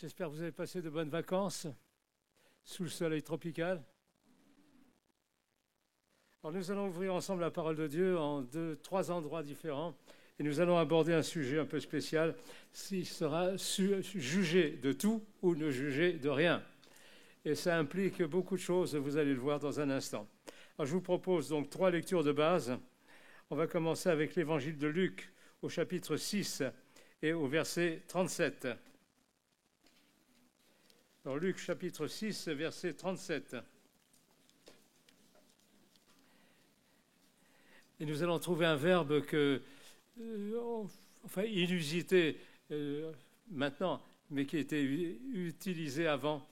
J'espère que vous avez passé de bonnes vacances sous le soleil tropical. Alors nous allons ouvrir ensemble la parole de Dieu en trois endroits différents et nous allons aborder un sujet un peu spécial, s'il sera juger de tout ou ne juger de rien. Et ça implique beaucoup de choses, vous allez le voir dans un instant. Alors je vous propose donc trois lectures de base. On va commencer avec l'évangile de Luc au chapitre 6 et au verset 37. Dans Luc chapitre 6, verset 37. Et nous allons trouver un verbe inusité maintenant, mais qui était utilisé avant.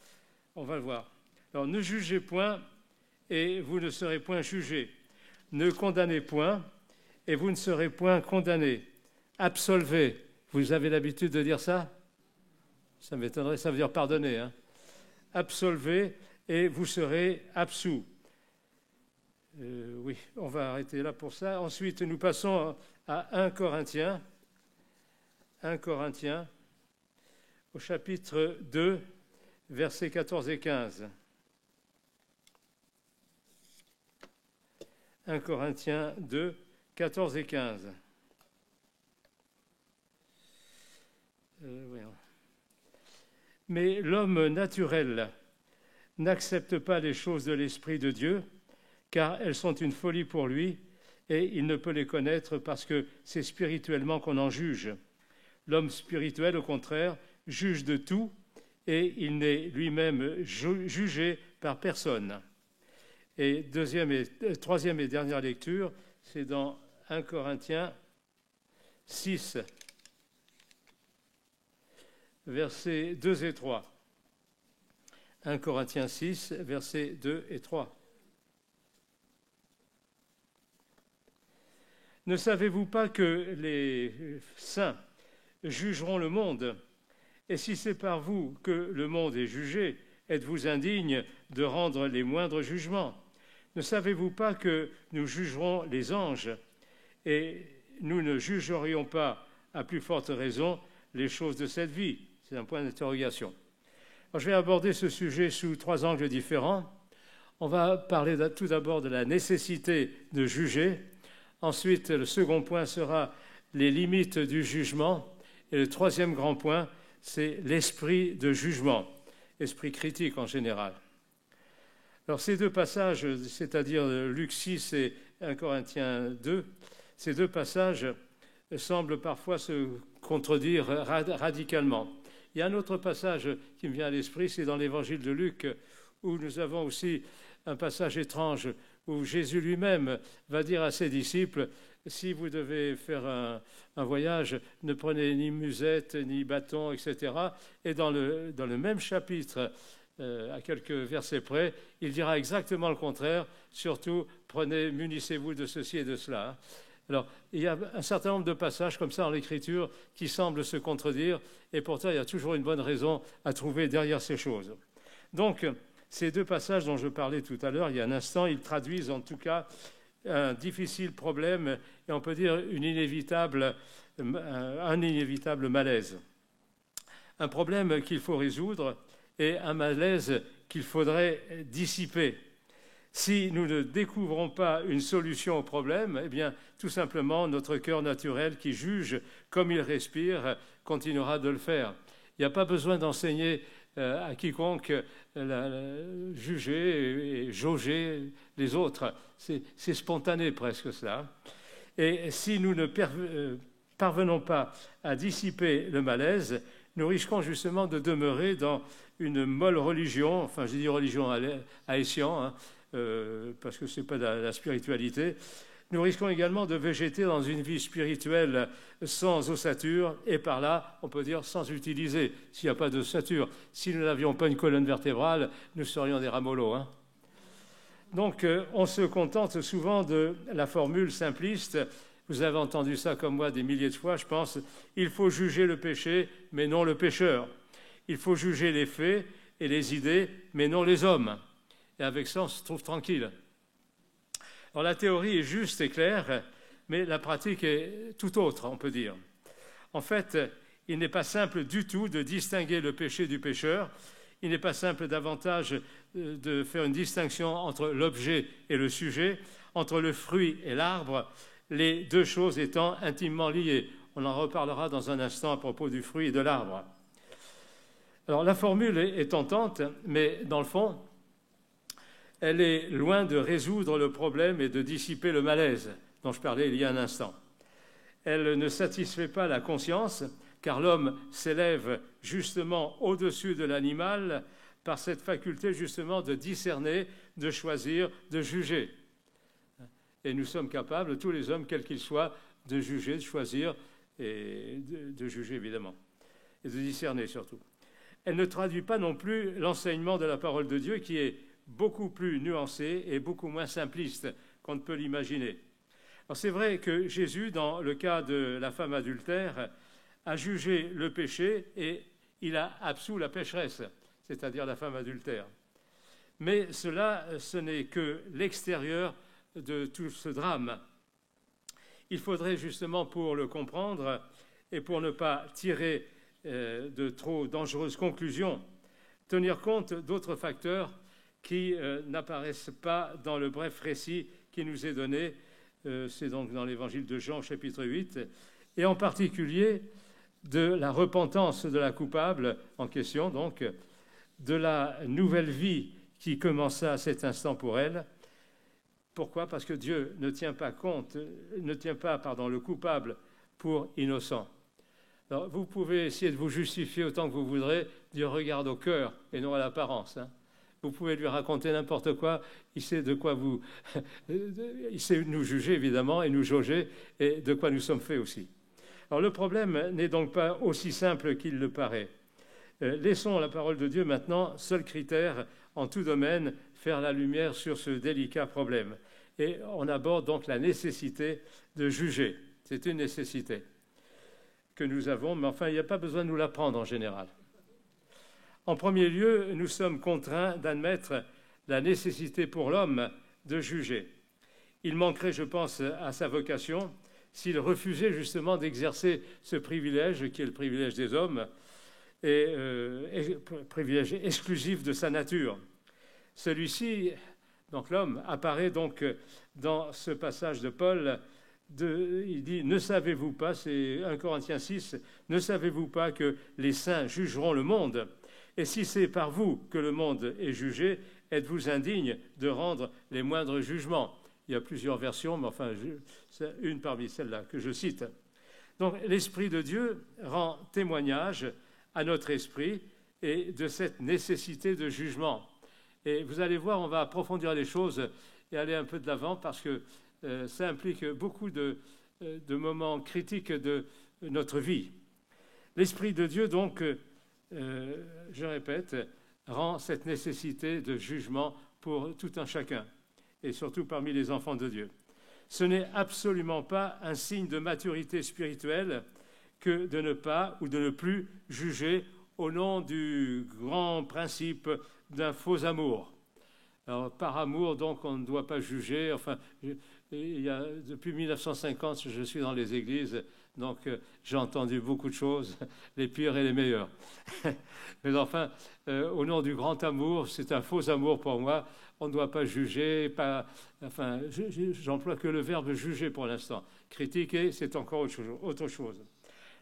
On va le voir. Alors, ne jugez point et vous ne serez point jugés. Ne condamnez point et vous ne serez point condamnés. Absolvez. Vous avez l'habitude de dire ça ? Ça m'étonnerait, ça veut dire pardonner. Hein. Absolvez et vous serez absous. Oui, on va arrêter là pour ça. Ensuite, nous passons à 1 Corinthiens. 1 Corinthiens, au chapitre 2, versets 14 et 15. 1 Corinthiens 2, 14 et 15. Oui. Mais l'homme naturel n'accepte pas les choses de l'Esprit de Dieu, car elles sont une folie pour lui, et il ne peut les connaître parce que c'est spirituellement qu'on en juge. L'homme spirituel, au contraire, juge de tout, et il n'est lui-même jugé par personne. Et troisième et dernière lecture, c'est dans 1 Corinthiens 6, versets 2 et 3. 1 Corinthiens 6, versets 2 et 3. Ne savez-vous pas que les saints jugeront le monde ? Et si c'est par vous que le monde est jugé, êtes-vous indigne de rendre les moindres jugements ? Ne savez-vous pas que nous jugerons les anges ? Et nous ne jugerions pas, à plus forte raison, les choses de cette vie ? C'est un point d'interrogation. Alors, je vais aborder ce sujet sous trois angles différents. On va parler tout d'abord de la nécessité de juger. Ensuite, le second point sera les limites du jugement. Et le troisième grand point, c'est l'esprit de jugement, esprit critique en général. Alors ces deux passages, c'est-à-dire Luc 6 et 1 Corinthiens 2, ces deux passages semblent parfois se contredire radicalement. Il y a un autre passage qui me vient à l'esprit, c'est dans l'évangile de Luc, où nous avons aussi un passage étrange, où Jésus lui-même va dire à ses disciples, si vous devez faire un voyage, ne prenez ni musette, ni bâton, etc. Et dans le même chapitre, à quelques versets près, il dira exactement le contraire, surtout, munissez-vous de ceci et de cela. Alors, il y a un certain nombre de passages comme ça dans l'Écriture qui semblent se contredire, et pourtant il y a toujours une bonne raison à trouver derrière ces choses. Donc, ces deux passages dont je parlais tout à l'heure, il y a un instant, ils traduisent en tout cas un difficile problème, et on peut dire un inévitable malaise. Un problème qu'il faut résoudre et un malaise qu'il faudrait dissiper. Si nous ne découvrons pas une solution au problème, eh bien, tout simplement, notre cœur naturel qui juge comme il respire continuera de le faire. Il n'y a pas besoin d'enseigner à quiconque juger et jauger les autres. C'est spontané presque cela. Et si nous ne parvenons pas à dissiper le malaise, nous risquons justement de demeurer dans une molle religion, enfin je dis religion à escient, hein, parce que ce n'est pas la spiritualité. Nous risquons également de végéter dans une vie spirituelle sans ossature, et par là, on peut dire sans utiliser, s'il n'y a pas d'ossature. Si nous n'avions pas une colonne vertébrale, nous serions des ramollos. Hein. Donc, on se contente souvent de la formule simpliste. Vous avez entendu ça comme moi des milliers de fois, je pense. Il faut juger le péché, mais non le pécheur. Il faut juger les faits et les idées, mais non les hommes. Et avec ça, on se trouve tranquille. Alors la théorie est juste et claire, mais la pratique est tout autre, on peut dire. En fait, Il n'est pas simple du tout de distinguer le péché du pécheur. Il n'est pas simple davantage de faire une distinction entre l'objet et le sujet, entre le fruit et l'arbre, les deux choses étant intimement liées. On en reparlera dans un instant à propos du fruit et de l'arbre. Alors la formule est tentante, mais dans le fond, elle est loin de résoudre le problème et de dissiper le malaise dont je parlais il y a un instant. Elle ne satisfait pas la conscience, car l'homme s'élève justement au-dessus de l'animal par cette faculté justement de discerner, de choisir, de juger. Et nous sommes capables, tous les hommes, quels qu'ils soient, de juger, de choisir, et de juger évidemment, et de discerner surtout. Elle ne traduit pas non plus l'enseignement de la parole de Dieu qui est beaucoup plus nuancé et beaucoup moins simpliste qu'on ne peut l'imaginer. Alors c'est vrai que Jésus, dans le cas de la femme adultère, a jugé le péché et il a absous la pécheresse, c'est-à-dire la femme adultère. Mais cela, ce n'est que l'extérieur de tout ce drame. Il faudrait justement, pour le comprendre et pour ne pas tirer de trop dangereuses conclusions, tenir compte d'autres facteurs qui n'apparaissent pas dans le bref récit qui nous est donné. C'est donc dans l'évangile de Jean, chapitre 8, et en particulier de la repentance de la coupable en question, donc de la nouvelle vie qui commença à cet instant pour elle. Pourquoi ? Parce que Dieu ne tient pas le coupable pour innocent. Alors, vous pouvez essayer de vous justifier autant que vous voudrez. Dieu regarde au cœur et non à l'apparence. Vous pouvez lui raconter n'importe quoi. Il sait de quoi vous... Il sait nous juger, évidemment, et nous jauger, et de quoi nous sommes faits aussi. Alors, le problème n'est donc pas aussi simple qu'il le paraît. Laissons la parole de Dieu maintenant, seul critère en tout domaine, faire la lumière sur ce délicat problème. Et on aborde donc la nécessité de juger. C'est une nécessité que nous avons, mais enfin, il n'y a pas besoin de nous l'apprendre en général. En premier lieu, nous sommes contraints d'admettre la nécessité pour l'homme de juger. Il manquerait, je pense, à sa vocation s'il refusait justement d'exercer ce privilège qui est le privilège des hommes et privilège exclusif de sa nature. Celui-ci, donc l'homme, apparaît donc dans ce passage de Paul. Il dit « Ne savez-vous pas » c'est 1 Corinthiens 6, « Ne savez-vous pas que les saints jugeront le monde ? Et si c'est par vous que le monde est jugé, êtes-vous indigne de rendre les moindres jugements ?» Il y a plusieurs versions, mais enfin, c'est une parmi celles-là que je cite. Donc, l'Esprit de Dieu rend témoignage à notre esprit et de cette nécessité de jugement. Et vous allez voir, on va approfondir les choses et aller un peu de l'avant parce que ça implique beaucoup de moments critiques de notre vie. L'Esprit de Dieu, donc, je répète, rend cette nécessité de jugement pour tout un chacun, et surtout parmi les enfants de Dieu. Ce n'est absolument pas un signe de maturité spirituelle que de ne pas ou de ne plus juger au nom du grand principe d'un faux amour. Alors, par amour, donc, on ne doit pas juger. Enfin, depuis 1950, je suis dans les églises, donc j'ai entendu beaucoup de choses, les pires et les meilleures. Mais enfin, au nom du grand amour, c'est un faux amour pour moi. On ne doit pas juger, j'emploie que le verbe juger pour l'instant. Critiquer, c'est encore autre chose.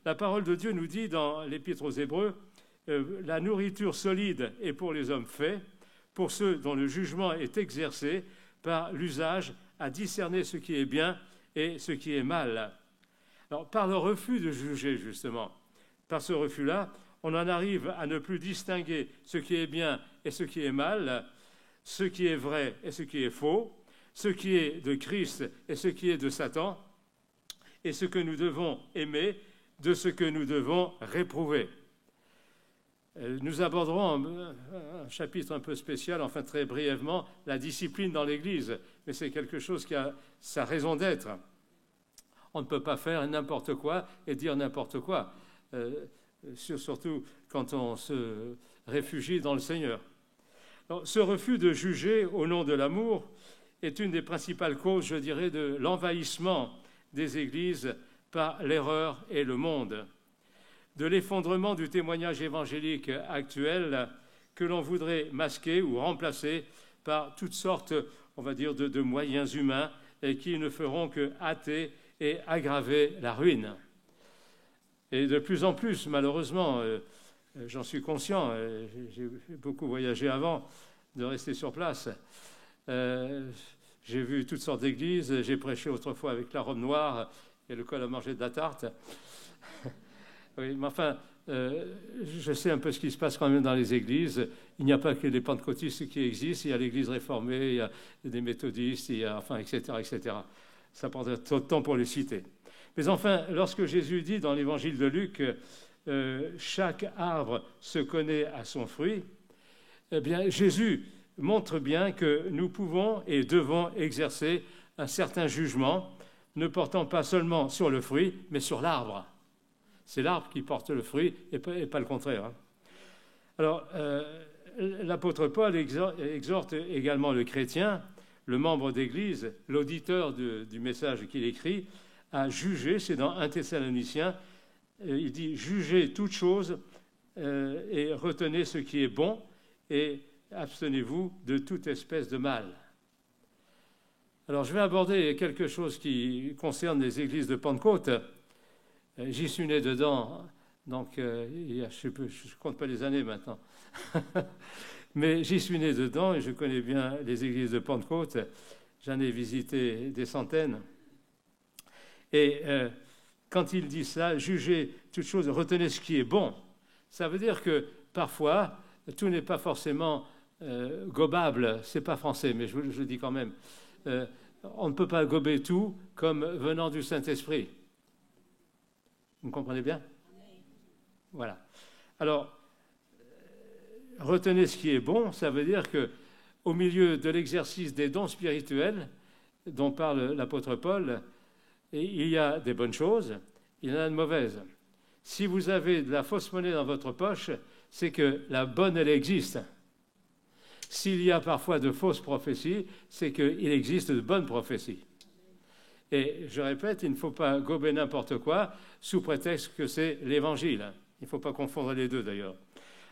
La parole de Dieu nous dit dans l'Épître aux Hébreux, la nourriture solide est pour les hommes faits, pour ceux dont le jugement est exercé par l'usage à discerner ce qui est bien et ce qui est mal. Alors, par le refus de juger, justement, par ce refus-là, on en arrive à ne plus distinguer ce qui est bien et ce qui est mal, ce qui est vrai et ce qui est faux, ce qui est de Christ et ce qui est de Satan, et ce que nous devons aimer de ce que nous devons réprouver. Nous aborderons un chapitre un peu spécial, enfin très brièvement, la discipline dans l'Église, mais c'est quelque chose qui a sa raison d'être. On ne peut pas faire n'importe quoi et dire n'importe quoi, surtout quand on se réfugie dans le Seigneur. Alors, ce refus de juger au nom de l'amour est une des principales causes, je dirais, de l'envahissement des églises par l'erreur et le monde. de l'effondrement du témoignage évangélique actuel que l'on voudrait masquer ou remplacer par toutes sortes, on va dire, de moyens humains et qui ne feront que hâter et aggraver la ruine. Et de plus en plus, malheureusement, j'en suis conscient, j'ai beaucoup voyagé avant de rester sur place. J'ai vu toutes sortes d'églises, j'ai prêché autrefois avec la robe noire et le col à manger de la tarte. Oui, mais enfin, je sais un peu ce qui se passe quand même dans les églises. Il n'y a pas que les pentecôtistes qui existent, il y a l'église réformée, il y a des méthodistes, il y a, enfin, etc., etc. Ça prendrait trop de temps pour les citer. Mais enfin, lorsque Jésus dit dans l'évangile de Luc, chaque arbre se connaît à son fruit, eh bien, Jésus montre bien que nous pouvons et devons exercer un certain jugement, ne portant pas seulement sur le fruit, mais sur l'arbre. C'est l'arbre qui porte le fruit et pas le contraire. Alors, l'apôtre Paul exhorte également le chrétien, le membre d'Église, l'auditeur du message qu'il écrit, à juger, c'est dans 1 Thessaloniciens, il dit « Jugez toutes choses et retenez ce qui est bon et abstenez-vous de toute espèce de mal. » Alors, je vais aborder quelque chose qui concerne les églises de Pentecôte. J'y suis né dedans, donc je ne compte pas les années maintenant. Mais j'y suis né dedans et je connais bien les églises de Pentecôte. J'en ai visité des centaines. Et quand il dit ça, jugez toutes choses, retenez ce qui est bon, ça veut dire que parfois, tout n'est pas forcément gobable. C'est pas français, mais je le dis quand même. On ne peut pas gober tout comme venant du Saint-Esprit. Vous me comprenez bien? Voilà. Alors, retenez ce qui est bon, ça veut dire que au milieu de l'exercice des dons spirituels dont parle l'apôtre Paul, il y a des bonnes choses, il y en a de mauvaises. Si vous avez de la fausse monnaie dans votre poche, c'est que la bonne, elle existe. S'il y a parfois de fausses prophéties, c'est qu'il existe de bonnes prophéties. Et je répète, il ne faut pas gober n'importe quoi sous prétexte que c'est l'Évangile. Il ne faut pas confondre les deux d'ailleurs.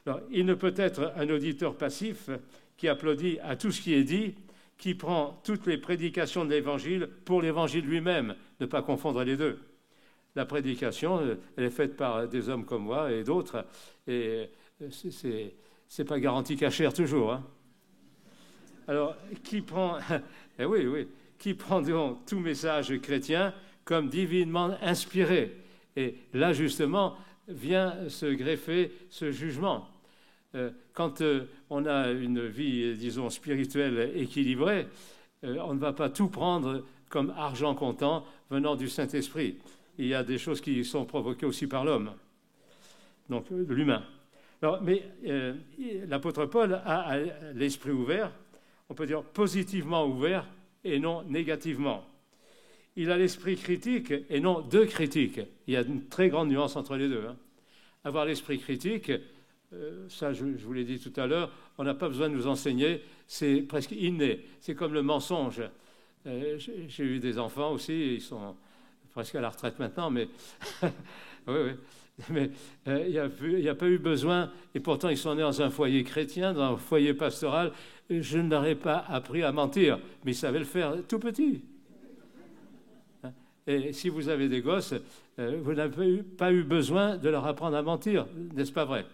Alors, il ne peut être un auditeur passif qui applaudit à tout ce qui est dit, qui prend toutes les prédications de l'Évangile pour l'Évangile lui-même, ne pas confondre les deux. La prédication, elle est faite par des hommes comme moi et d'autres, et c'est pas garanti cachère toujours. Hein. Alors, qui prend, eh oui, qui prend donc tout message chrétien comme divinement inspiré. Et là, justement, vient se greffer ce jugement. Quand on a une vie, disons, spirituelle équilibrée, on ne va pas tout prendre comme argent comptant venant du Saint-Esprit. Il y a des choses qui sont provoquées aussi par l'homme, donc l'humain. Alors, mais l'apôtre Paul a l'esprit ouvert, on peut dire positivement ouvert et non négativement. Il a l'esprit critique et non de critique. Il y a une très grande nuance entre les deux. Hein. Avoir l'esprit critique, ça je vous l'ai dit tout à l'heure, on n'a pas besoin de nous enseigner, c'est presque inné. C'est comme le mensonge. J'ai eu des enfants aussi, ils sont presque à la retraite maintenant, mais oui. Mais il n'y a pas eu besoin, et pourtant ils sont nés dans un foyer chrétien, dans un foyer pastoral. Je ne leur ai pas appris à mentir, mais ils savaient le faire tout petit. Et si vous avez des gosses, vous n'avez pas eu besoin de leur apprendre à mentir, n'est-ce pas vrai?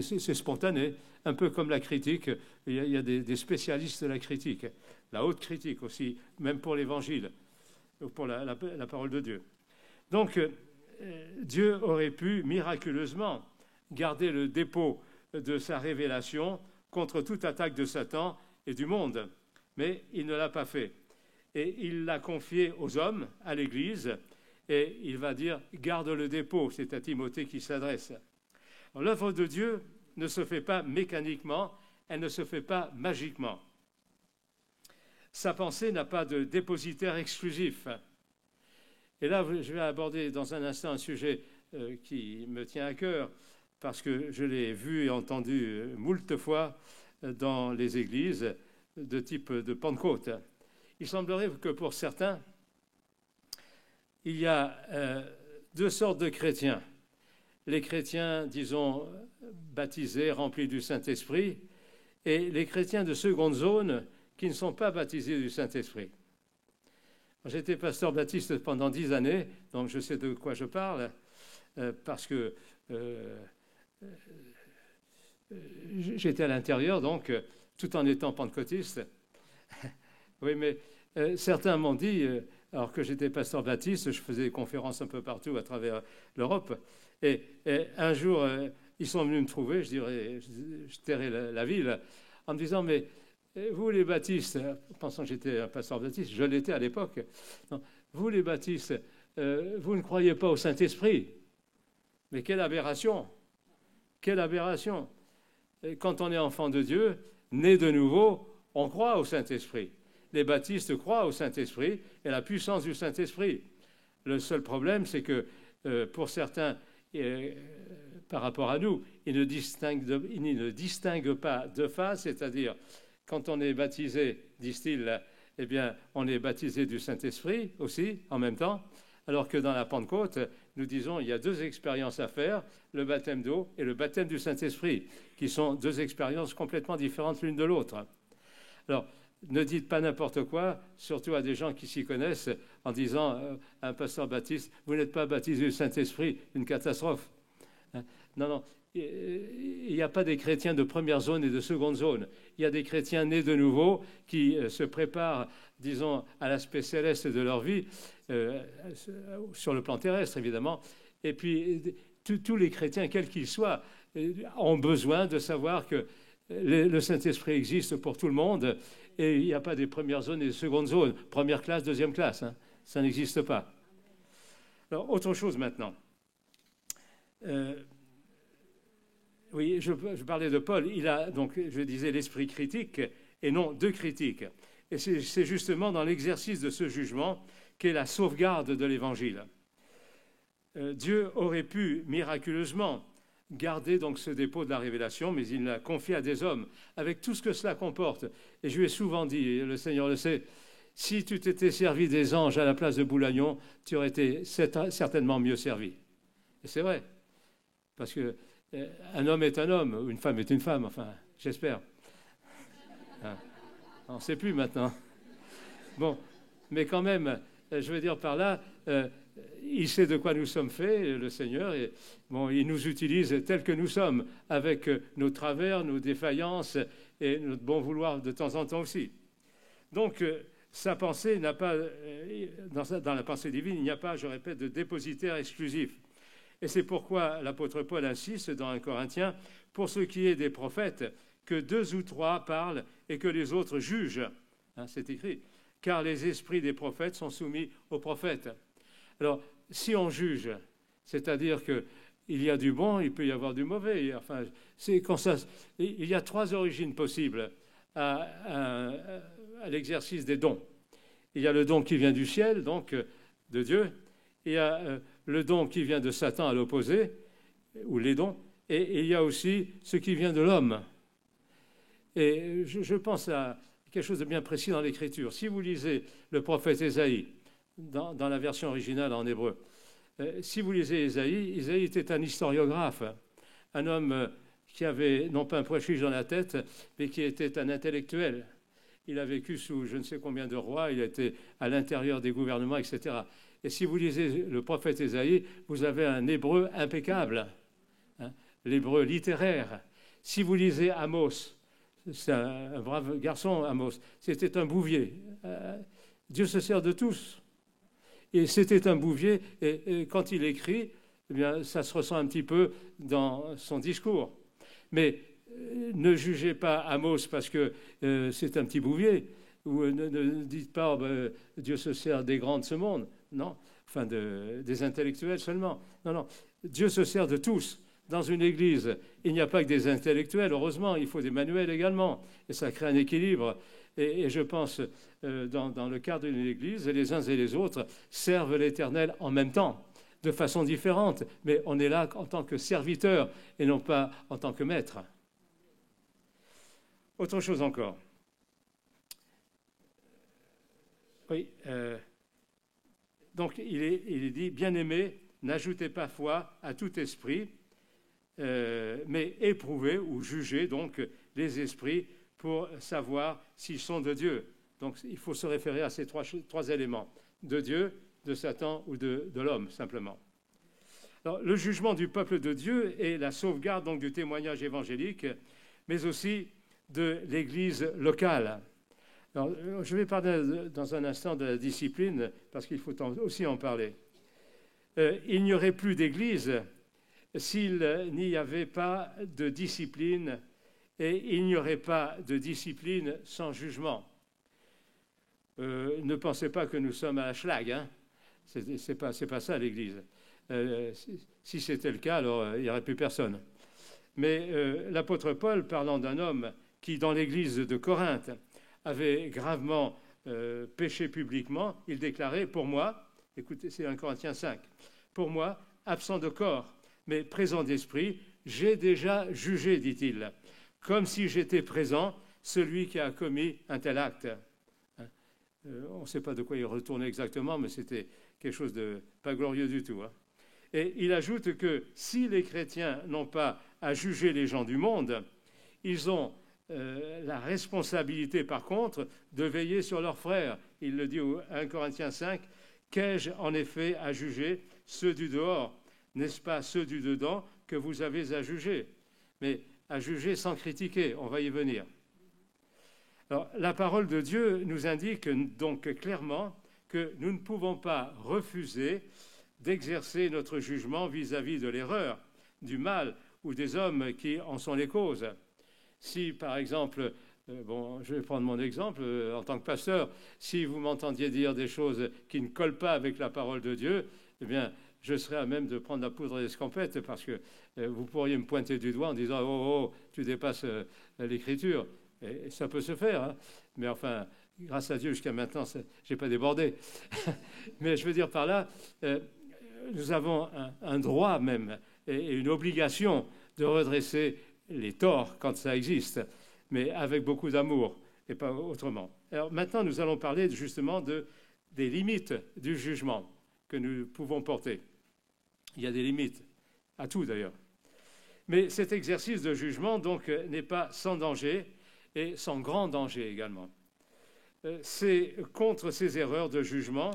C'est spontané, un peu comme la critique. Il y a des spécialistes de la critique, la haute critique aussi, même pour l'Évangile, pour la parole de Dieu. Donc, Dieu aurait pu miraculeusement garder le dépôt de sa révélation contre toute attaque de Satan et du monde, mais il ne l'a pas fait. Et il l'a confié aux hommes, à l'Église, et il va dire « garde le dépôt », c'est à Timothée qui s'adresse. L'œuvre de Dieu ne se fait pas mécaniquement, elle ne se fait pas magiquement. Sa pensée n'a pas de dépositaire exclusif. Et là, je vais aborder dans un instant un sujet qui me tient à cœur, parce que je l'ai vu et entendu moult fois dans les églises de type de Pentecôte. Il semblerait que pour certains, il y a deux sortes de chrétiens. les chrétiens, disons, baptisés, remplis du Saint-Esprit, et les chrétiens de seconde zone qui ne sont pas baptisés du Saint-Esprit. J'étais pasteur baptiste pendant 10 années, donc je sais de quoi je parle, parce que j'étais à l'intérieur, donc, tout en étant pentecôtiste. Oui, mais certains m'ont dit, alors que j'étais pasteur baptiste, je faisais des conférences un peu partout à travers l'Europe, et un jour, ils sont venus me trouver, je tairais la ville, en me disant, mais vous les baptistes, pensant que j'étais un pasteur baptiste, je l'étais à l'époque, vous les baptistes, vous ne croyez pas au Saint-Esprit. Mais quelle aberration! Quelle aberration! Et quand on est enfant de Dieu, né de nouveau, on croit au Saint-Esprit. Les baptistes croient au Saint-Esprit et à la puissance du Saint-Esprit. Le seul problème, c'est que pour certains, par rapport à nous, ils ne distinguent pas de phase, c'est-à-dire quand on est baptisé, disent-ils, eh bien, on est baptisé du Saint-Esprit aussi, en même temps, alors que dans la Pentecôte, nous disons il y a 2 expériences à faire, le baptême d'eau et le baptême du Saint-Esprit, qui sont 2 expériences complètement différentes l'une de l'autre. Alors, ne dites pas n'importe quoi, surtout à des gens qui s'y connaissent, en disant à un pasteur baptiste, vous n'êtes pas baptisé du Saint-Esprit, une catastrophe. Non, non, il n'y a pas des chrétiens de première zone et de seconde zone. Il y a des chrétiens nés de nouveau qui se préparent, disons, à l'aspect céleste de leur vie, sur le plan terrestre, évidemment. Et puis, tous les chrétiens, quels qu'ils soient, ont besoin de savoir que le Saint-Esprit existe pour tout le monde et il n'y a pas des premières zones et des secondes zones, première classe, deuxième classe. Hein. Ça n'existe pas. Alors, autre chose maintenant. Oui, je parlais de Paul. Il a donc, je disais, l'esprit critique et non de critique. Et c'est justement dans l'exercice de ce jugement qu'est la sauvegarde de l'Évangile. Dieu aurait pu miraculeusement garder donc ce dépôt de la révélation, mais il l'a confié à des hommes, avec tout ce que cela comporte. Et je lui ai souvent dit, et le Seigneur le sait, si tu t'étais servi des anges à la place de Boulagnon, tu aurais été certainement mieux servi. Et c'est vrai, parce que un homme est un homme, ou une femme est une femme, enfin, j'espère. Hein. On ne sait plus maintenant. Bon, mais quand même, je veux dire par là, il sait de quoi nous sommes faits, le Seigneur, et bon, il nous utilise tels que nous sommes, avec nos travers, nos défaillances et notre bon vouloir de temps en temps aussi. Donc, sa pensée n'a pas, dans la pensée divine, il n'y a pas, je répète, de dépositaire exclusif. Et c'est pourquoi l'apôtre Paul insiste dans 1 Corinthiens, pour ce qui est des prophètes, que 2 ou 3 parlent et que les autres jugent. Hein, c'est écrit. Car les esprits des prophètes sont soumis aux prophètes. Alors, si on juge, c'est-à-dire qu'il y a du bon, il peut y avoir du mauvais. Enfin, c'est quand ça, il y a 3 origines possibles à l'exercice des dons. Il y a le don qui vient du ciel, donc de Dieu. Il y a le don qui vient de Satan à l'opposé, ou les dons. Et il y a aussi ce qui vient de l'homme. Et je pense à quelque chose de bien précis dans l'Écriture. Si vous lisez le prophète Ésaïe, dans la version originale en hébreu, si vous lisez Ésaïe, Ésaïe était un historiographe, un homme qui avait non pas un pois chiche dans la tête, mais qui était un intellectuel. Il a vécu sous je ne sais combien de rois, il a été à l'intérieur des gouvernements, etc. Et si vous lisez le prophète Ésaïe, vous avez un hébreu impeccable, hein, l'hébreu littéraire. Si vous lisez Amos, c'est un brave garçon, Amos, c'était un bouvier. Dieu se sert de tous. Et c'était un bouvier, et quand il écrit, eh bien, ça se ressent un petit peu dans son discours. Mais ne jugez pas Amos parce que c'est un petit bouvier, ou ne dites pas Dieu se sert des grands de ce monde. Non, enfin des intellectuels seulement. Non, non, Dieu se sert de tous. Dans une église, il n'y a pas que des intellectuels, heureusement, il faut des manuels également, et ça crée un équilibre. Et je pense, dans le cadre d'une église, les uns et les autres servent l'Éternel en même temps, de façon différente, mais on est là en tant que serviteur et non pas en tant que maître. Autre chose encore. Oui, donc il est dit, bien-aimés, n'ajoutez pas foi à tout esprit, mais éprouvez ou jugez donc les esprits pour savoir s'ils sont de Dieu. Donc il faut se référer à ces trois éléments, de Dieu, de Satan ou de l'homme, simplement. Alors, le jugement du peuple de Dieu est la sauvegarde donc, du témoignage évangélique, mais aussi de l'Église locale. Alors, je vais parler dans un instant de la discipline, parce qu'il faut aussi en parler. Il n'y aurait plus d'Église s'il n'y avait pas de discipline, et il n'y aurait pas de discipline sans jugement. Ne pensez pas que nous sommes à la schlag, hein. C'est pas ça l'Église. Si c'était le cas, alors il n'y aurait plus personne. Mais l'apôtre Paul, parlant d'un homme qui, dans l'église de Corinthe, avait gravement péché publiquement, il déclarait, pour moi, écoutez, c'est 1 Corinthiens 5, pour moi, absent de corps, mais présent d'esprit, j'ai déjà jugé, dit-il, comme si j'étais présent, celui qui a commis un tel acte. On ne sait pas de quoi il retournait exactement, mais c'était quelque chose de pas glorieux du tout. Hein. Et il ajoute que si les chrétiens n'ont pas à juger les gens du monde, ils ont la responsabilité, par contre, de veiller sur leurs frères. Il le dit au 1 Corinthiens 5, « Qu'ai-je en effet à juger ceux du dehors? N'est-ce pas ceux du dedans que vous avez à juger ?» Mais à juger sans critiquer, on va y venir. Alors, la parole de Dieu nous indique donc clairement que nous ne pouvons pas refuser d'exercer notre jugement vis-à-vis de l'erreur, du mal ou des hommes qui en sont les causes. Si, par exemple, je vais prendre mon exemple, en tant que pasteur, si vous m'entendiez dire des choses qui ne collent pas avec la parole de Dieu, eh bien, je serais à même de prendre la poudre d'escampette parce que vous pourriez me pointer du doigt en disant « Oh, tu dépasses l'Écriture ». Et ça peut se faire, hein. Mais enfin, grâce à Dieu, jusqu'à maintenant, je n'ai pas débordé. Mais je veux dire par là, nous avons un droit même et une obligation de redresser les torts quand ça existe, mais avec beaucoup d'amour et pas autrement. Alors maintenant, nous allons parler justement des limites du jugement que nous pouvons porter. Il y a des limites, à tout d'ailleurs. Mais cet exercice de jugement, donc, n'est pas sans danger, et sans grand danger également. C'est contre ces erreurs de jugement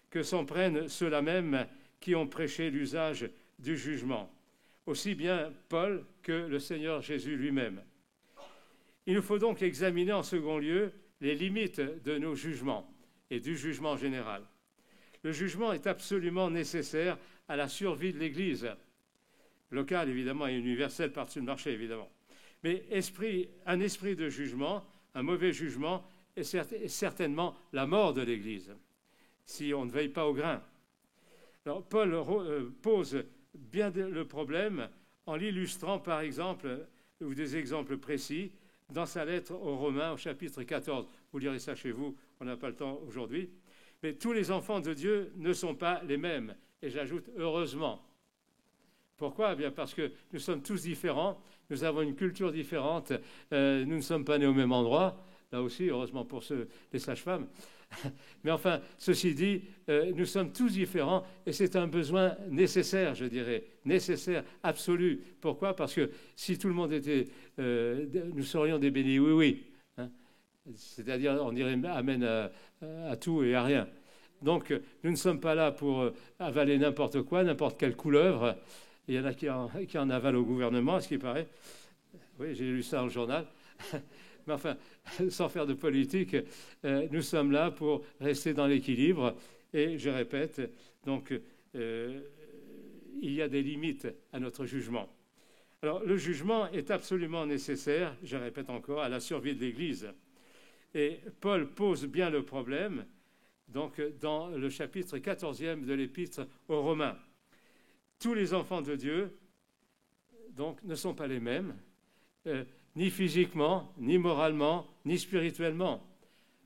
que s'en prennent ceux-là même qui ont prêché l'usage du jugement, aussi bien Paul que le Seigneur Jésus lui-même. Il nous faut donc examiner en second lieu les limites de nos jugements et du jugement général. Le jugement est absolument nécessaire à la survie de l'Église, locale évidemment et universelle par-dessus le marché évidemment. Mais un esprit de jugement, un mauvais jugement, est certainement la mort de l'Église, si on ne veille pas au grain. Alors, Paul pose bien le problème en l'illustrant par exemple, ou des exemples précis, dans sa lettre aux Romains au chapitre 14. Vous lirez ça chez vous, on n'a pas le temps aujourd'hui. Mais tous les enfants de Dieu ne sont pas les mêmes, et j'ajoute heureusement. Pourquoi ? Eh bien parce que nous sommes tous différents, nous avons une culture différente, nous ne sommes pas nés au même endroit, là aussi, heureusement pour les sages-femmes. Mais enfin, ceci dit, nous sommes tous différents et c'est un besoin nécessaire, je dirais, nécessaire, absolu. Pourquoi ? Parce que si tout le monde était... nous serions des bénis oui-oui. Hein, c'est-à-dire, on dirait amen à tout et à rien. Donc, nous ne sommes pas là pour avaler n'importe quoi, n'importe quelle couleuvre. Il y en a qui en avalent au gouvernement, à ce qui paraît. Oui, j'ai lu ça dans le journal. Mais enfin, sans faire de politique, nous sommes là pour rester dans l'équilibre. Et je répète, donc, il y a des limites à notre jugement. Alors, le jugement est absolument nécessaire, je répète encore, à la survie de l'Église. Et Paul pose bien le problème, donc, dans le chapitre 14e de l'Épître aux Romains. Tous les enfants de Dieu, donc, ne sont pas les mêmes, ni physiquement, ni moralement, ni spirituellement.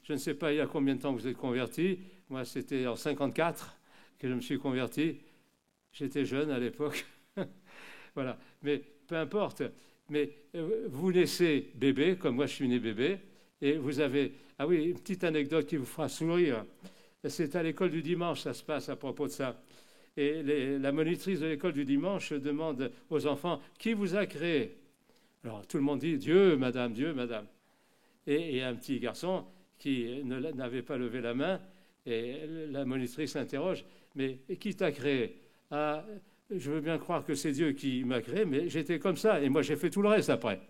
Je ne sais pas il y a combien de temps vous êtes convertis. Moi, c'était en 54 que je me suis converti. J'étais jeune à l'époque. Voilà. Mais peu importe. Mais vous naissez bébé, comme moi je suis né bébé, et vous avez... Ah oui, une petite anecdote qui vous fera sourire. C'est à l'école du dimanche, ça se passe à propos de ça. Et la monitrice de l'école du dimanche demande aux enfants, qui vous a créé? Alors tout le monde dit, Dieu, madame, Dieu, madame. Et un petit garçon qui n'avait pas levé la main, et la monitrice l'interroge, mais qui t'a créé? Ah, je veux bien croire que c'est Dieu qui m'a créé, mais j'étais comme ça, et moi j'ai fait tout le reste après.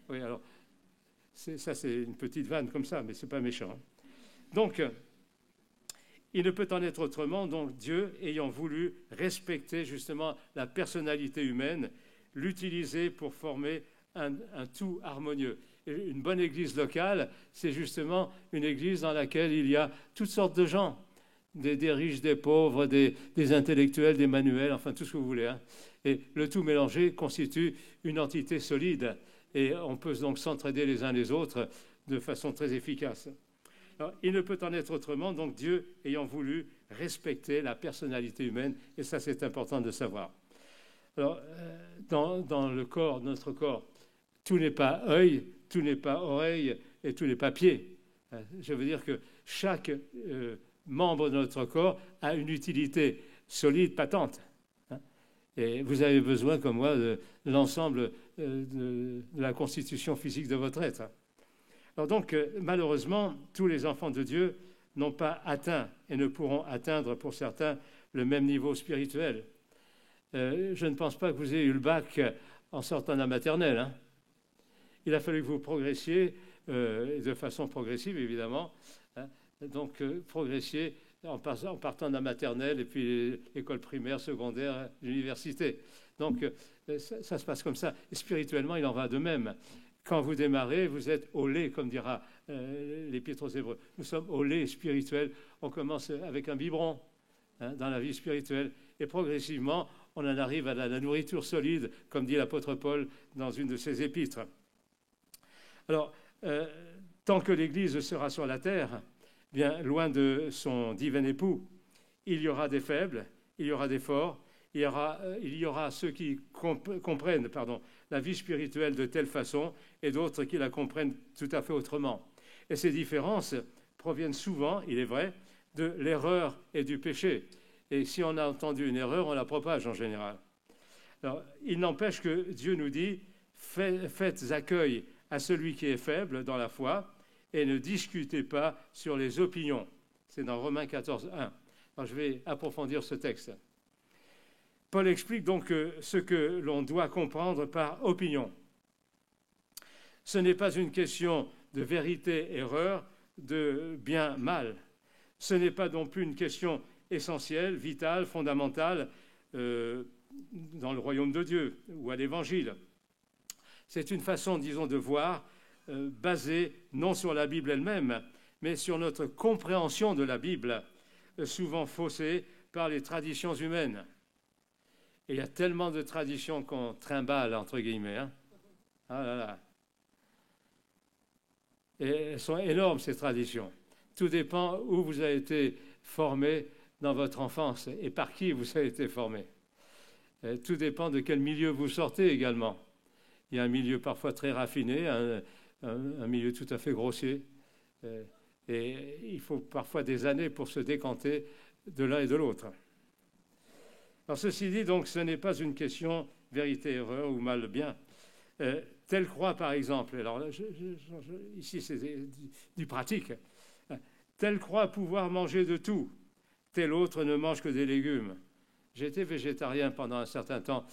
Oui, alors, ça c'est une petite vanne comme ça, mais c'est pas méchant. Hein. Donc, il ne peut en être autrement, donc Dieu, ayant voulu respecter justement la personnalité humaine, l'utiliser pour former un tout harmonieux. Et une bonne église locale, c'est justement une église dans laquelle il y a toutes sortes de gens, des riches, des pauvres, des intellectuels, des manuels, enfin tout ce que vous voulez. Hein. Et le tout mélangé constitue une entité solide. Et on peut donc s'entraider les uns les autres de façon très efficace. Alors, il ne peut en être autrement, donc Dieu ayant voulu respecter la personnalité humaine, et ça c'est important de savoir. Alors, dans le corps, notre corps, tout n'est pas œil, tout n'est pas oreille et tout n'est pas pied. Je veux dire que chaque membre de notre corps a une utilité solide, patente. Et vous avez besoin, comme moi, de l'ensemble de la constitution physique de votre être. Alors donc, malheureusement, tous les enfants de Dieu n'ont pas atteint et ne pourront atteindre, pour certains, le même niveau spirituel. Je ne pense pas que vous ayez eu le bac en sortant de la maternelle. Hein. Il a fallu que vous progressiez, de façon progressive, évidemment. Hein. Donc, progressiez en partant de la maternelle et puis l'école primaire, secondaire, l'université. Donc, ça se passe comme ça. Et spirituellement, il en va de même. Quand vous démarrez, vous êtes au lait, comme dira l'Épître aux Hébreux. Nous sommes au lait spirituel. On commence avec un biberon dans la vie spirituelle. Et progressivement, on en arrive à la nourriture solide, comme dit l'apôtre Paul dans une de ses épîtres. Alors, tant que l'Église sera sur la terre, bien loin de son divin époux, il y aura des faibles, il y aura des forts, il y aura ceux qui comprennent la vie spirituelle de telle façon et d'autres qui la comprennent tout à fait autrement. Et ces différences proviennent souvent, il est vrai, de l'erreur et du péché. Et si on a entendu une erreur, on la propage en général. Alors, il n'empêche que Dieu nous dit « Faites accueil à celui qui est faible dans la foi et ne discutez pas sur les opinions. » C'est dans Romains 14, 1. Alors, je vais approfondir ce texte. Paul explique donc ce que l'on doit comprendre par opinion. Ce n'est pas une question de vérité-erreur, de bien-mal. Ce n'est pas non plus une question essentielle, vitale, fondamentale dans le royaume de Dieu ou à l'Évangile. C'est une façon, disons, de voir basée non sur la Bible elle-même, mais sur notre compréhension de la Bible, souvent faussée par les traditions humaines. Et il y a tellement de traditions qu'on trimballe, entre guillemets. Hein. Ah là là. Et elles sont énormes, ces traditions. Tout dépend où vous avez été formé dans votre enfance et par qui vous avez été formé. Et tout dépend de quel milieu vous sortez également. Il y a un milieu parfois très raffiné, un milieu tout à fait grossier. Et il faut parfois des années pour se décanter de l'un et de l'autre. Alors ceci dit, donc, ce n'est pas une question vérité-erreur ou mal-bien. Telle croix, par exemple, alors là, ici c'est du pratique, telle croix pouvoir manger de tout, tel autre ne mange que des légumes. J'ai été végétarien pendant un certain temps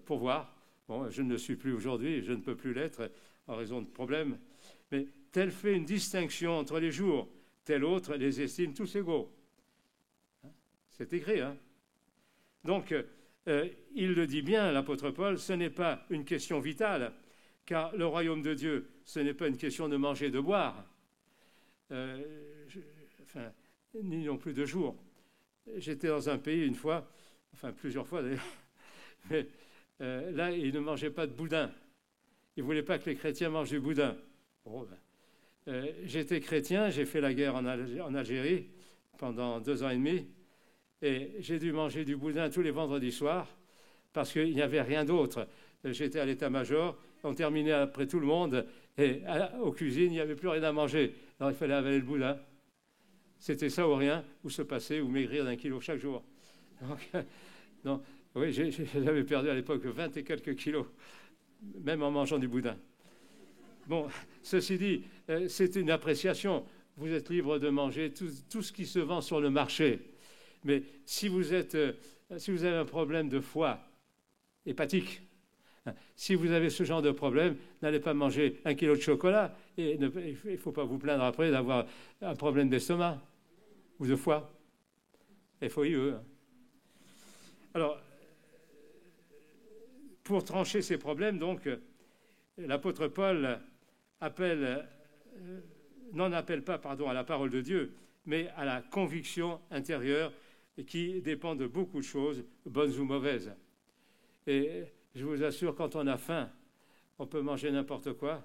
pour voir. Bon, je ne le suis plus aujourd'hui, je ne peux plus l'être en raison de problèmes. Mais tel fait une distinction entre les jours, tel autre les estime tous égaux. C'est écrit, hein. Donc, il le dit bien, l'apôtre Paul, ce n'est pas une question vitale, car le royaume de Dieu, ce n'est pas une question de manger et de boire, ni non plus de jour. J'étais dans un pays une fois, enfin plusieurs fois d'ailleurs, mais là, ils ne mangeaient pas de boudin. Ils ne voulaient pas que les chrétiens mangent du boudin. Bon, j'étais chrétien, j'ai fait la guerre en Algérie pendant 2 ans et demi, et j'ai dû manger du boudin tous les vendredis soirs parce qu'il n'y avait rien d'autre. J'étais à l'état-major, on terminait après tout le monde, et aux cuisines, il n'y avait plus rien à manger. Alors il fallait avaler le boudin. C'était ça ou rien, ou se passer, ou maigrir d'1 kilo chaque jour. Donc, non, oui, j'avais perdu à l'époque 20 et quelques kilos, même en mangeant du boudin. Bon, ceci dit, c'est une appréciation. Vous êtes libre de manger tout ce qui se vend sur le marché. Mais si vous avez un problème de foie hépatique, si vous avez ce genre de problème, n'allez pas manger 1 kilo de chocolat. Et il ne faut pas vous plaindre après d'avoir un problème d'estomac ou de foie. FOIE. Alors, pour trancher ces problèmes, donc, l'apôtre Paul n'en appelle pas à la parole de Dieu, mais à la conviction intérieure qui dépend de beaucoup de choses, bonnes ou mauvaises. Et je vous assure, quand on a faim, on peut manger n'importe quoi.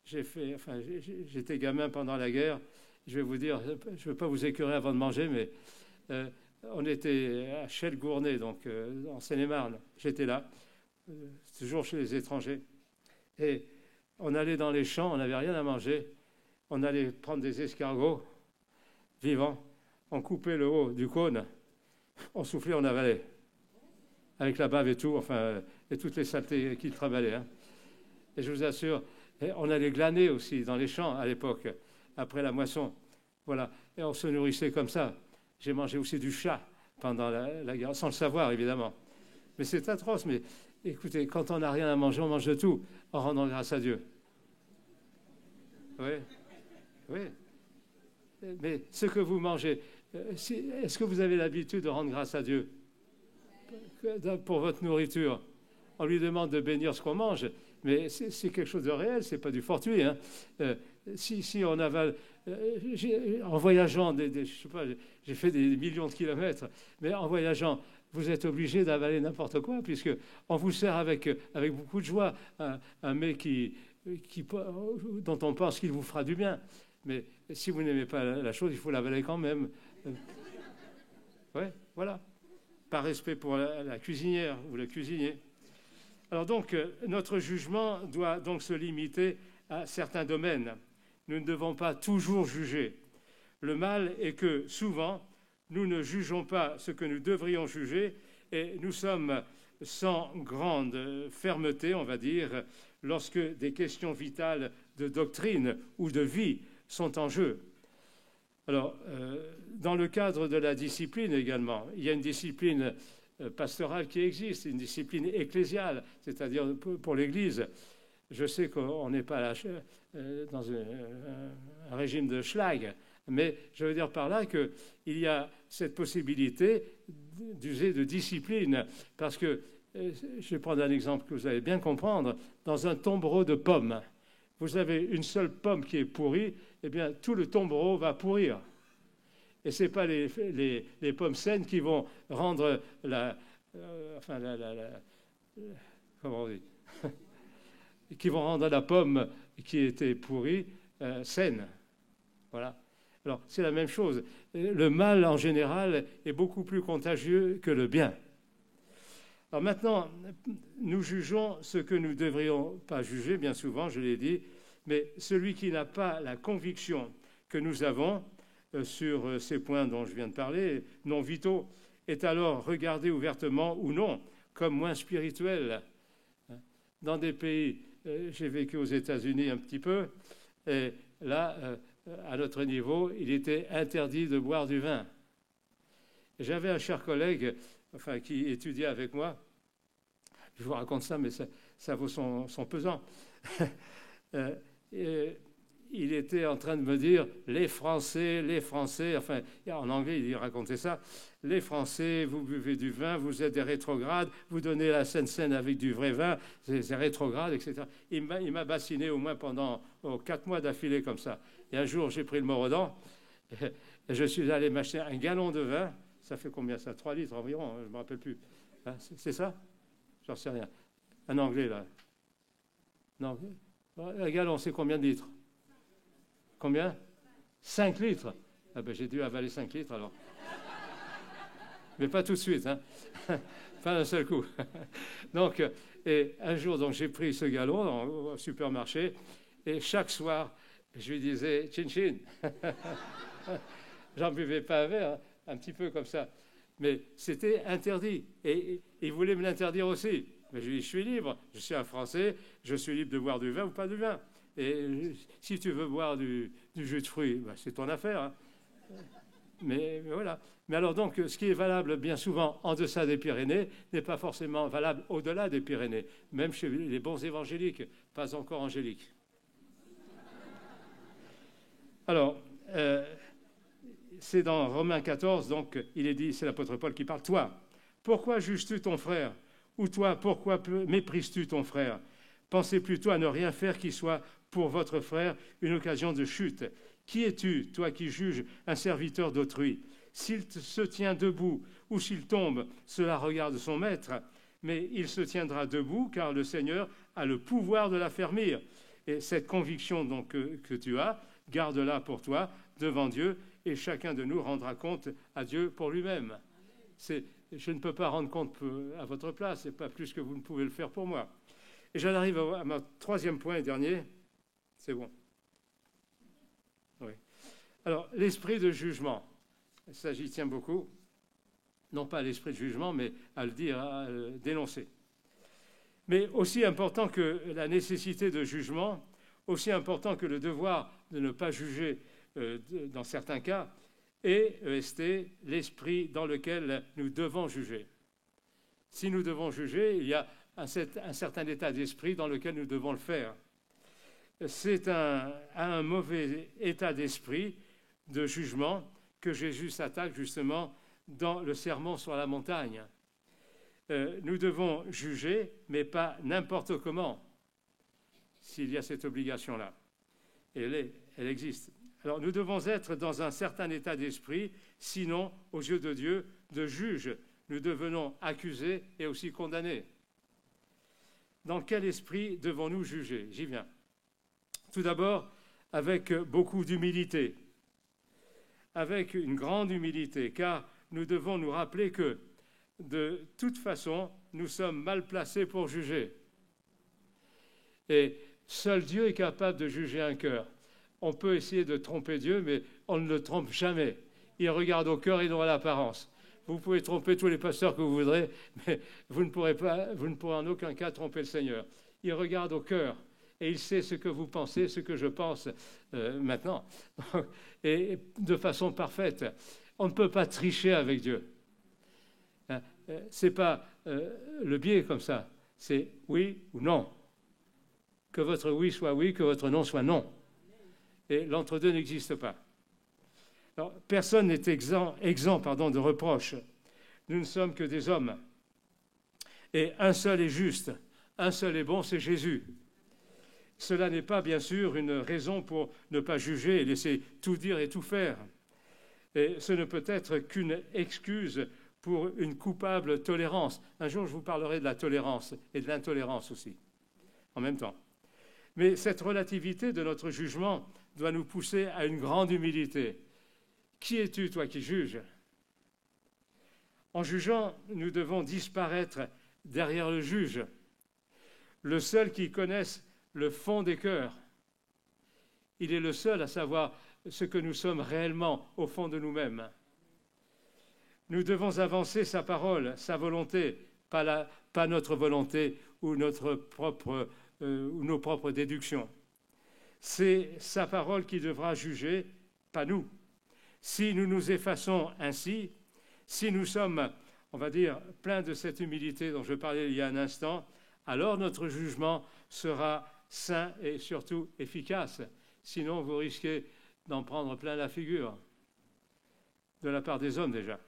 J'étais gamin pendant la guerre. Je vais vous dire, je ne veux pas vous écœurer avant de manger, mais on était à Chelles-Gournay, donc en Seine-et-Marne. J'étais là, toujours chez les étrangers. Et on allait dans les champs, on n'avait rien à manger. On allait prendre des escargots vivants. On coupait le haut du cône, on soufflait, on avalait. Avec la bave et tout, et toutes les saletés qu'il travaillait. Hein. Et je vous assure, on allait glaner aussi dans les champs à l'époque, après la moisson. Voilà. Et on se nourrissait comme ça. J'ai mangé aussi du chat pendant la guerre, sans le savoir, évidemment. Mais c'est atroce. Mais écoutez, quand on n'a rien à manger, on mange de tout, en rendant grâce à Dieu. Oui. Oui. Mais ce que vous mangez, est-ce que vous avez l'habitude de rendre grâce à Dieu pour votre nourriture? On lui demande de bénir ce qu'on mange, mais c'est quelque chose de réel, c'est pas du fortuit. Hein. Si on avale, en voyageant, je sais pas, j'ai fait des millions de kilomètres, mais en voyageant, vous êtes obligé d'avaler n'importe quoi, puisque on vous sert avec beaucoup de joie un mets dont on pense qu'il vous fera du bien. Mais si vous n'aimez pas la chose, il faut l'avaler quand même. Oui, voilà. Par respect pour la cuisinière ou le cuisinier. Alors donc, notre jugement doit donc se limiter à certains domaines. Nous ne devons pas toujours juger. Le mal est que souvent, nous ne jugeons pas ce que nous devrions juger et nous sommes sans grande fermeté, on va dire, lorsque des questions vitales de doctrine ou de vie sont en jeu. Alors, dans le cadre de la discipline également, il y a une discipline pastorale qui existe, une discipline ecclésiale, c'est-à-dire pour l'Église. Je sais qu'on n'est pas là, dans un régime de schlag, mais je veux dire par là qu'il y a cette possibilité d'user de discipline, parce que, je vais prendre un exemple que vous allez bien comprendre, dans un tombereau de pommes, vous avez une seule pomme qui est pourrie, eh bien, tout le tombereau va pourrir. Et ce n'est pas les pommes saines qui vont rendre comment on dit qui vont rendre la pomme qui était pourrie saine. Voilà. Alors, c'est la même chose. Le mal, en général, est beaucoup plus contagieux que le bien. Alors maintenant, nous jugeons ce que nous ne devrions pas juger, bien souvent, je l'ai dit, mais celui qui n'a pas la conviction que nous avons sur ces points dont je viens de parler, non vitaux, est alors regardé ouvertement ou non comme moins spirituel. Dans des pays, j'ai vécu aux États-Unis un petit peu, et là, à notre niveau, il était interdit de boire du vin. J'avais un cher collègue qui étudiait avec moi. Je vous raconte ça, mais ça vaut son pesant. Il était en train de me dire les Français, enfin, en anglais, il racontait ça. Les Français, vous buvez du vin, vous êtes des rétrogrades, vous donnez la Seine avec du vrai vin, c'est rétrograde, etc. Il m'a bassiné au moins pendant 4 mois d'affilée comme ça. Et un jour, j'ai pris le mot aux dents et je suis allé m'acheter un gallon de vin. Ça fait combien ça? 3 litres environ, je ne me rappelle plus. Hein, c'est ça? J'en sais rien. Un anglais, là. Non, un gallon, c'est combien de litres? Combien? 5 litres. Ah ben, j'ai dû avaler 5 litres, alors. Mais pas tout de suite, hein. Pas d'un seul coup. Donc, et un jour, donc, j'ai pris ce gallon au supermarché, et chaque soir, Je lui disais « chin chin ». J'en buvais pas un verre, hein, un petit peu comme ça. Mais c'était interdit. Et il voulait me l'interdire aussi. Mais je lui dis « je suis libre, je suis un Français, je suis libre de boire du vin ou pas du vin. Et si tu veux boire du jus de fruits, ben, c'est ton affaire. Hein. » Mais voilà. Mais alors donc, ce qui est valable bien souvent en deçà des Pyrénées n'est pas forcément valable au-delà des Pyrénées, même chez les bons évangéliques, pas encore angéliques. Alors, c'est dans Romains 14, donc il est dit, c'est l'apôtre Paul qui parle, « Toi, pourquoi juges-tu ton frère ? Ou toi, pourquoi méprises-tu ton frère ? Pensez plutôt à ne rien faire qui soit pour votre frère une occasion de chute. Qui es-tu, toi qui juges un serviteur d'autrui ? S'il se tient debout ou s'il tombe, cela regarde son maître, mais il se tiendra debout car le Seigneur a le pouvoir de l'affermir. » Et cette conviction donc, que tu as, garde-la pour toi devant Dieu et chacun de nous rendra compte à Dieu pour lui-même. Je ne peux pas rendre compte à votre place, et pas plus que vous ne pouvez le faire pour moi. Et j'en arrive à mon troisième point et dernier. C'est bon. Oui. Alors, l'esprit de jugement. Ça, j'y tiens beaucoup. Non pas à l'esprit de jugement, mais à le dire, à le dénoncer. Mais aussi important que la nécessité de jugement, aussi important que le devoir de ne pas juger dans certains cas, et EST, l'esprit dans lequel nous devons juger. Si nous devons juger, il y a un certain état d'esprit dans lequel nous devons le faire. C'est un mauvais état d'esprit de jugement que Jésus s'attaque justement dans le sermon sur la montagne. Nous devons juger, mais pas n'importe comment, s'il y a cette obligation-là. Et elle existe. Alors nous devons être dans un certain état d'esprit, sinon, aux yeux de Dieu, de juge, nous devenons accusés et aussi condamnés. Dans quel esprit devons-nous juger ? J'y viens. Tout d'abord, avec beaucoup d'humilité, avec une grande humilité, car nous devons nous rappeler que, de toute façon, nous sommes mal placés pour juger. Et seul Dieu est capable de juger un cœur. On peut essayer de tromper Dieu, mais on ne le trompe jamais. Il regarde au cœur et non à l'apparence. Vous pouvez tromper tous les pasteurs que vous voudrez, mais vous ne pourrez en aucun cas tromper le Seigneur. Il regarde au cœur et il sait ce que vous pensez, ce que je pense maintenant, et de façon parfaite. On ne peut pas tricher avec Dieu. Ce n'est pas le biais comme ça, c'est oui ou non. Que votre oui soit oui, que votre non soit non. Et l'entre-deux n'existe pas. Alors, personne n'est exempt de reproches. Nous ne sommes que des hommes. Et un seul est juste, un seul est bon, c'est Jésus. Cela n'est pas, bien sûr, une raison pour ne pas juger et laisser tout dire et tout faire. Et ce ne peut être qu'une excuse pour une coupable tolérance. Un jour, je vous parlerai de la tolérance et de l'intolérance aussi, en même temps. Mais cette relativité de notre jugement doit nous pousser à une grande humilité. Qui es-tu, toi, qui juges ? En jugeant, nous devons disparaître derrière le juge, le seul qui connaisse le fond des cœurs. Il est le seul à savoir ce que nous sommes réellement au fond de nous-mêmes. Nous devons avancer sa parole, sa volonté, pas notre volonté ou nos propres déductions. C'est sa parole qui devra juger, pas nous. Si nous nous effaçons ainsi, si nous sommes, on va dire, pleins de cette humilité dont je parlais il y a un instant, alors notre jugement sera sain et surtout efficace. Sinon, vous risquez d'en prendre plein la figure, de la part des hommes déjà.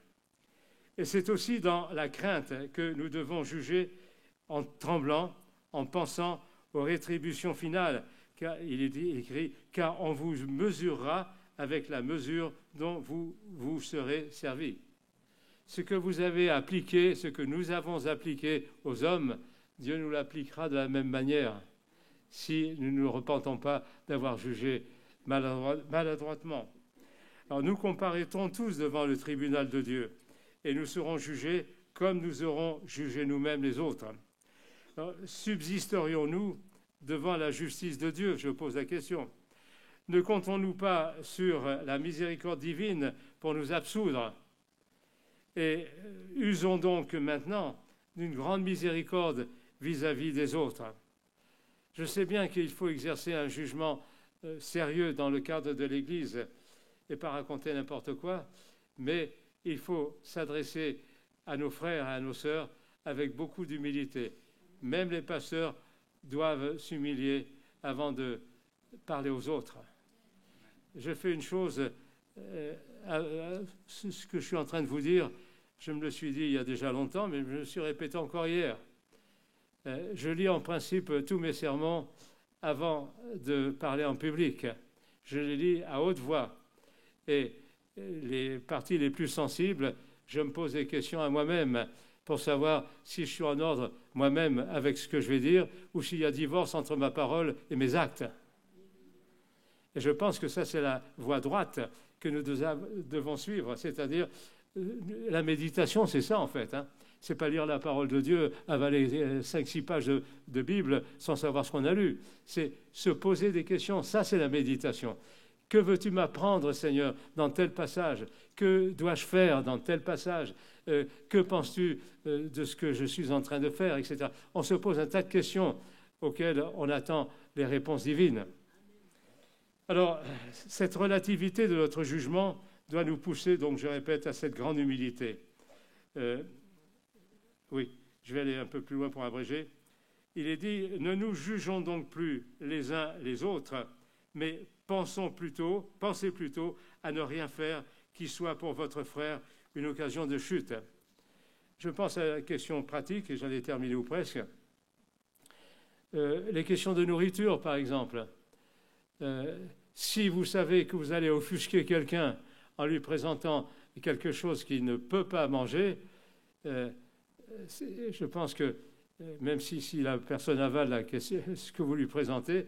Et c'est aussi dans la crainte que nous devons juger en tremblant, en pensant aux rétributions finales. Car il est écrit « car on vous mesurera avec la mesure dont vous serez servis ». Ce que vous avez appliqué, ce que nous avons appliqué aux hommes, Dieu nous l'appliquera de la même manière si nous ne nous repentons pas d'avoir jugé maladroitement. Alors nous comparaîtrons tous devant le tribunal de Dieu et nous serons jugés comme nous aurons jugé nous-mêmes les autres. Alors, subsisterions-nous devant la justice de Dieu ? Je pose la question. Ne comptons-nous pas sur la miséricorde divine pour nous absoudre? Et usons donc maintenant d'une grande miséricorde vis-à-vis des autres. Je sais bien qu'il faut exercer un jugement sérieux dans le cadre de l'Église et pas raconter n'importe quoi, mais il faut s'adresser à nos frères et à nos sœurs avec beaucoup d'humilité. Même les pasteurs doivent s'humilier avant de parler aux autres. Je fais une chose, ce que je suis en train de vous dire, je me le suis dit il y a déjà longtemps, mais je me le suis répété encore hier. Je lis en principe tous mes sermons avant de parler en public. Je les lis à haute voix. Et les parties les plus sensibles, je me pose des questions à moi-même pour savoir si je suis en ordre moi-même avec ce que je vais dire ou s'il y a divorce entre ma parole et mes actes. Et je pense que ça, c'est la voie droite que nous devons suivre, c'est-à-dire la méditation, c'est ça en fait. C'est pas lire la parole de Dieu, avaler 5-6 pages de Bible sans savoir ce qu'on a lu. C'est se poser des questions, ça c'est la méditation. Que veux-tu m'apprendre, Seigneur, dans tel passage? Que dois-je faire dans tel passage? Que penses-tu de ce que je suis en train de faire, etc. On se pose un tas de questions auxquelles on attend les réponses divines. Alors, cette relativité de notre jugement doit nous pousser, donc je répète, à cette grande humilité. Oui, je vais aller un peu plus loin pour abréger. Il est dit, ne nous jugeons donc plus les uns les autres, mais pensez plutôt à ne rien faire qui soit pour votre frère une occasion de chute. Je pense à la question pratique, et j'allais terminer ou presque. Les questions de nourriture, par exemple. Si vous savez que vous allez offusquer quelqu'un en lui présentant quelque chose qu'il ne peut pas manger, je pense que même si la personne avale ce que vous lui présentez,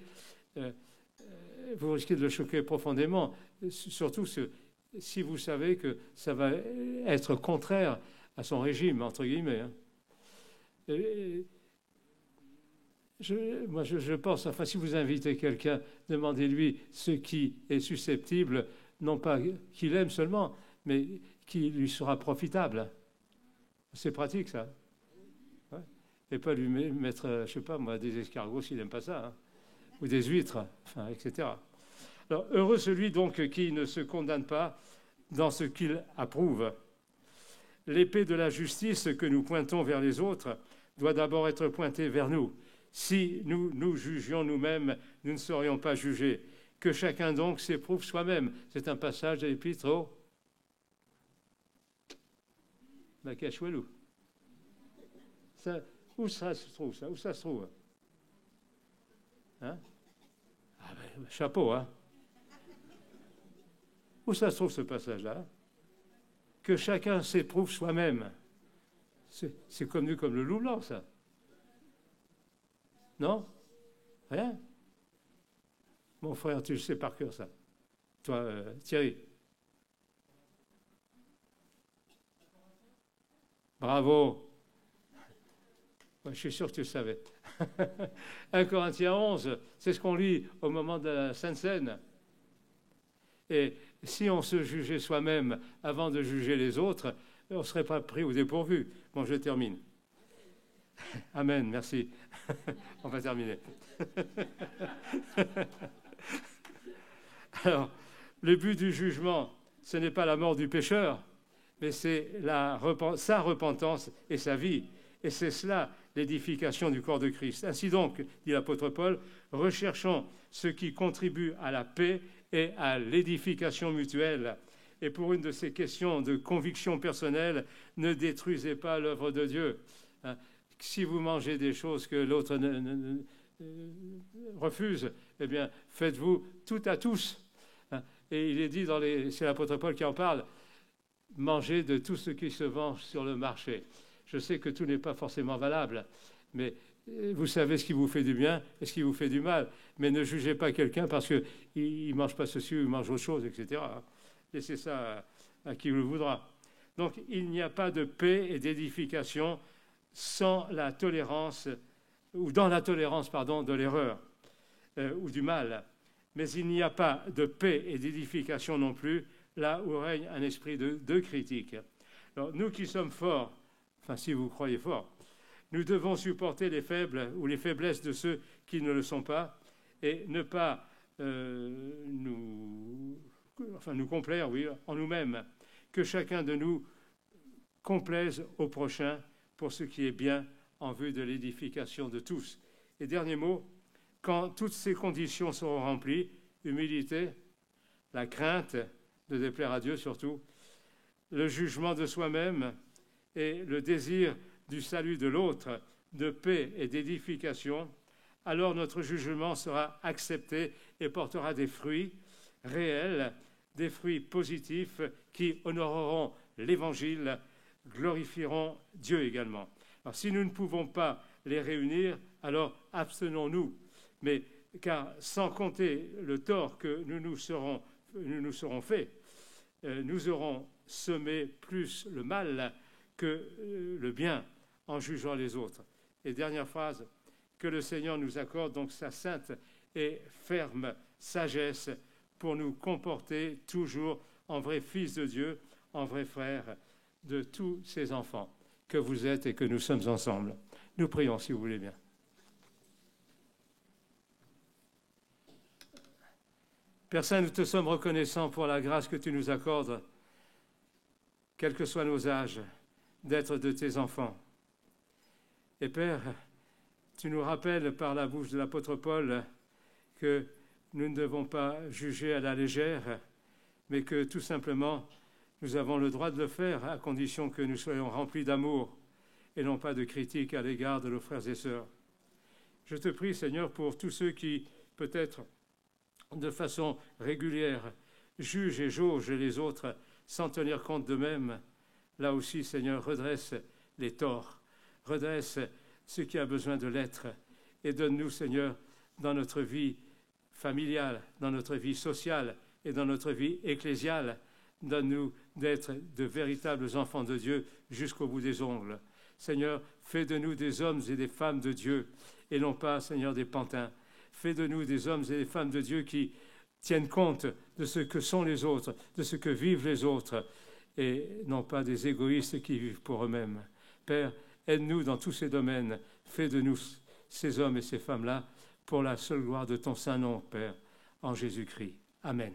vous risquez de le choquer profondément, surtout si vous savez que ça va être contraire à son régime, entre guillemets. Je pense, enfin, si vous invitez quelqu'un, demandez-lui ce qui est susceptible, non pas qu'il aime seulement, mais qui lui sera profitable. C'est pratique, ça. Ouais. Et pas lui mettre, je sais pas moi, des escargots s'il n'aime pas ça, ou des huîtres, enfin, etc. Alors, heureux celui donc qui ne se condamne pas dans ce qu'il approuve. L'épée de la justice que nous pointons vers les autres doit d'abord être pointée vers nous. Si nous nous jugions nous-mêmes, nous ne serions pas jugés. Que chacun donc s'éprouve soi-même. C'est un passage de l'épître au Makachouelou. Où ça se trouve, ça? Où ça se trouve? Hein? Ah ben, chapeau, hein? Où ça se trouve, ce passage-là? Que chacun s'éprouve soi-même. C'est connu comme le loup blanc, ça. Non? Rien? Mon frère, tu le sais par cœur, ça. Toi, Thierry. Bravo. Ouais, je suis sûr que tu le savais. 1 Corinthiens 11, c'est ce qu'on lit au moment de la Sainte Seine. Et si on se jugeait soi-même avant de juger les autres, on ne serait pas pris au dépourvu. Bon, je termine. Amen, merci. On va terminer. Alors, le but du jugement, ce n'est pas la mort du pécheur, mais c'est sa repentance et sa vie. Et c'est cela l'édification du corps de Christ. Ainsi donc, dit l'apôtre Paul, recherchons ce qui contribue à la paix et à l'édification mutuelle. Et pour une de ces questions de conviction personnelle, ne détruisez pas l'œuvre de Dieu. Si vous mangez des choses que l'autre refuse, eh bien, faites-vous tout à tous. Et il est dit, c'est l'apôtre Paul qui en parle, mangez de tout ce qui se vend sur le marché. Je sais que tout n'est pas forcément valable, mais vous savez ce qui vous fait du bien et ce qui vous fait du mal. Mais ne jugez pas quelqu'un parce qu'il ne mange pas ceci ou il mange autre chose, etc. Laissez ça à qui le voudra. Donc, il n'y a pas de paix et d'édification sans la tolérance, ou dans la tolérance, pardon, de l'erreur ou du mal. mais il n'y a pas de paix et d'édification non plus, là où règne un esprit de critique. Alors, nous qui sommes forts, enfin si vous croyez fort, nous devons supporter les faibles ou les faiblesses de ceux qui ne le sont pas et ne pas nous complaire, oui, en nous-mêmes, que chacun de nous complaise au prochain pour ce qui est bien en vue de l'édification de tous. Et dernier mot, quand toutes ces conditions seront remplies, humilité, la crainte de déplaire à Dieu surtout, le jugement de soi-même et le désir du salut de l'autre, de paix et d'édification, alors notre jugement sera accepté et portera des fruits réels, des fruits positifs qui honoreront l'Évangile, glorifieront Dieu également. Alors si nous ne pouvons pas les réunir, alors abstenons-nous. Mais car sans compter le tort que nous nous serons fait, nous aurons semé plus le mal que le bien en jugeant les autres. Et dernière phrase, que le Seigneur nous accorde donc sa sainte et ferme sagesse pour nous comporter toujours en vrais fils de Dieu, en vrais frères de tous ces enfants que vous êtes et que nous sommes ensemble. Nous prions si vous voulez bien. Père Saint, nous te sommes reconnaissants pour la grâce que tu nous accordes, quels que soient nos âges, d'être de tes enfants. Et Père, tu nous rappelles par la bouche de l'apôtre Paul que nous ne devons pas juger à la légère, mais que tout simplement, nous avons le droit de le faire à condition que nous soyons remplis d'amour et non pas de critique à l'égard de nos frères et sœurs. Je te prie, Seigneur, pour tous ceux qui, peut-être de façon régulière, jugent et jaugent les autres sans tenir compte d'eux-mêmes. Là aussi, Seigneur, redresse les torts, redresse ce qui a besoin de l'être et donne-nous, Seigneur, dans notre vie familiale, dans notre vie sociale et dans notre vie ecclésiale, donne-nous d'être de véritables enfants de Dieu jusqu'au bout des ongles. Seigneur, fais de nous des hommes et des femmes de Dieu et non pas, Seigneur, des pantins. Fais de nous des hommes et des femmes de Dieu qui tiennent compte de ce que sont les autres, de ce que vivent les autres, et non pas des égoïstes qui vivent pour eux-mêmes. Père, aide-nous dans tous ces domaines. Fais de nous ces hommes et ces femmes-là pour la seule gloire de ton saint nom, Père, en Jésus-Christ. Amen.